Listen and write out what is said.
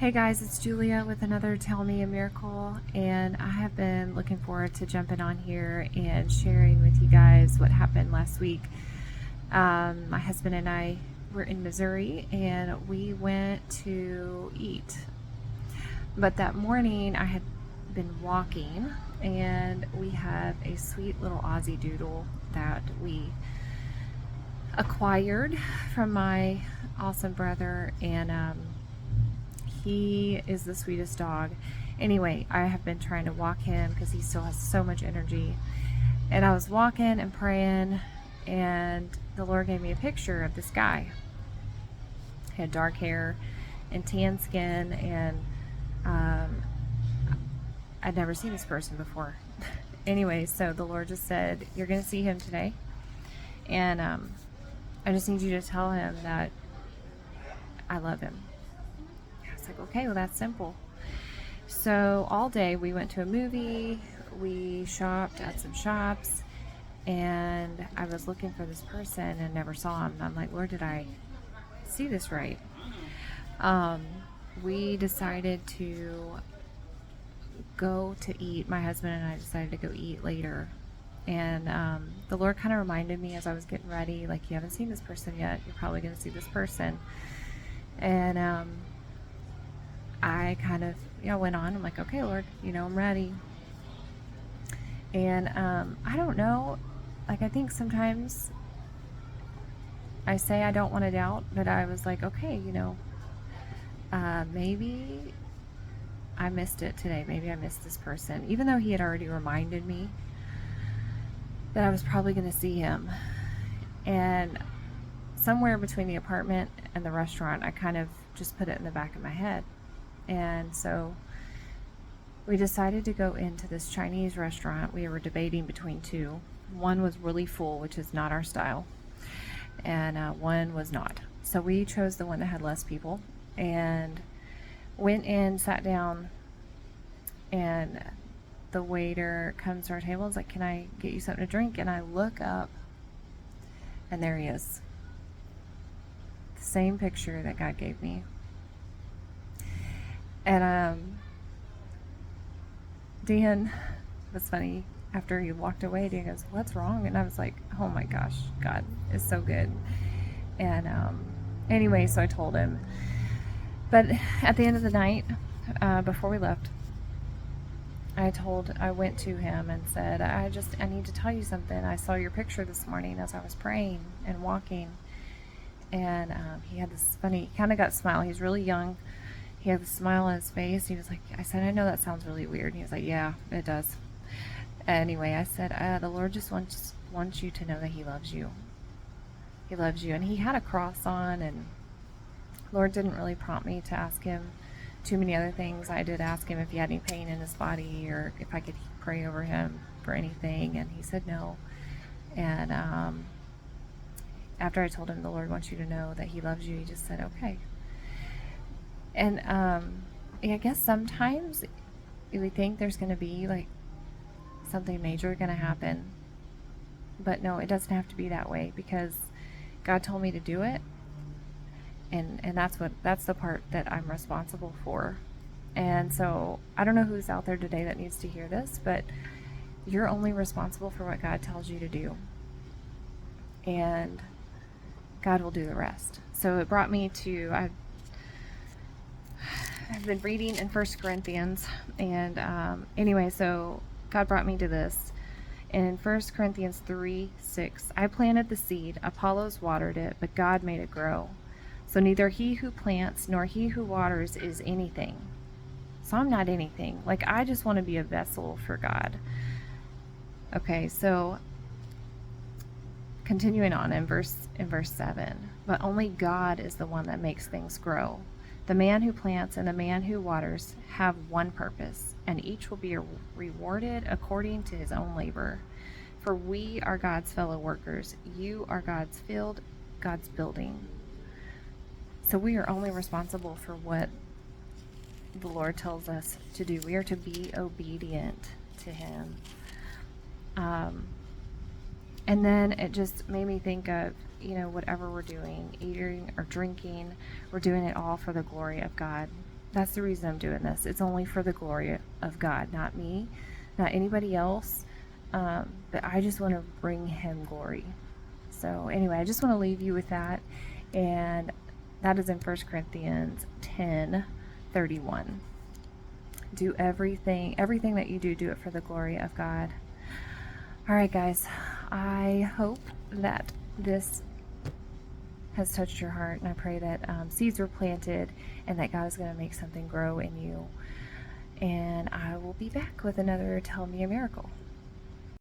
Hey guys, it's Julia with another Tell Me a Miracle, and I have been looking forward to jumping on here and sharing with you guys what happened last week. My husband and I were in Missouri and we went to eat. But that morning I had been walking and we have a sweet little Aussie doodle that we acquired from my awesome brother, and he is the sweetest dog. Anyway, I have been trying to walk him because he still has so much energy. And I was walking and praying, and the Lord gave me a picture of this guy. He had dark hair and tan skin, and I'd never seen this person before. Anyway, so the Lord just said, "You're going to see him today. And I just need you to tell him that I love him." I was like, okay, well, that's simple. So all day we went to a movie, we shopped at some shops, and I was looking for this person and never saw him. And I'm like, Lord, did I see this right? We decided to go to eat. My husband and I decided to go eat later. And the Lord kind of reminded me as I was getting ready, like, you haven't seen this person yet. You're probably going to see this person. And I kind of, went on. I'm like, okay, Lord, I'm ready. And I don't know. Like, I think sometimes I say I don't want to doubt, but I was like, okay, maybe I missed it today. Maybe I missed this person, even though he had already reminded me that I was probably going to see him. And somewhere between the apartment and the restaurant, I kind of just put it in the back of my head. And so we decided to go into this Chinese restaurant. We were debating between two. One was really full, which is not our style, and one was not. So we chose the one that had less people and went in, sat down, and the waiter comes to our table and is like, "Can I get you something to drink?" And I look up, and there he is. The same picture that God gave me. And Dan, it was funny, after he walked away, Dan goes, "What's wrong?" And I was like, oh my gosh, God is so good. And anyway, so I told him. But at the end of the night, before we left, I went to him and said, I need to tell you something. I saw your picture this morning as I was praying and walking. And he had this funny, kind of got a smile. He's really young. He had a smile on his face. He was like, I said, "I know that sounds really weird." And he was like, "Yeah, it does." Anyway, I said, the Lord just wants you to know that he loves you. He loves you. And he had a cross on, and Lord didn't really prompt me to ask him too many other things. I did ask him if he had any pain in his body or if I could pray over him for anything, and he said no. And after I told him the Lord wants you to know that he loves you, he just said, okay. And I guess sometimes we think there's going to be like something major going to happen, but no, it doesn't have to be that way, because God told me to do it. And that's the part that I'm responsible for. And so I don't know who's out there today that needs to hear this, but you're only responsible for what God tells you to do, and God will do the rest. So it brought me to, I've been reading in 1 Corinthians, and anyway, so God brought me to this. In 1 Corinthians 3:6, I planted the seed, Apollos watered it, but God made it grow. So neither he who plants nor he who waters is anything. So I'm not anything. Like, I just want to be a vessel for God. Okay, so continuing on in verse 7, but only God is the one that makes things grow. The man who plants and the man who waters have one purpose, and each will be rewarded according to his own labor. For we are God's fellow workers. You are God's field, God's building. So we are only responsible for what the Lord tells us to do. We are to be obedient to him. And then it just made me think of, whatever we're doing, eating or drinking, we're doing it all for the glory of God. That's the reason I'm doing this. It's only for the glory of God, not me, not anybody else. But I just want to bring him glory. So anyway, I just want to leave you with that. And that is in 1 Corinthians 10:31. Do everything that you do it for the glory of God. All right, guys, I hope that this has touched your heart, and I pray that seeds were planted and that God is going to make something grow in you. And I will be back with another Tell Me a Miracle.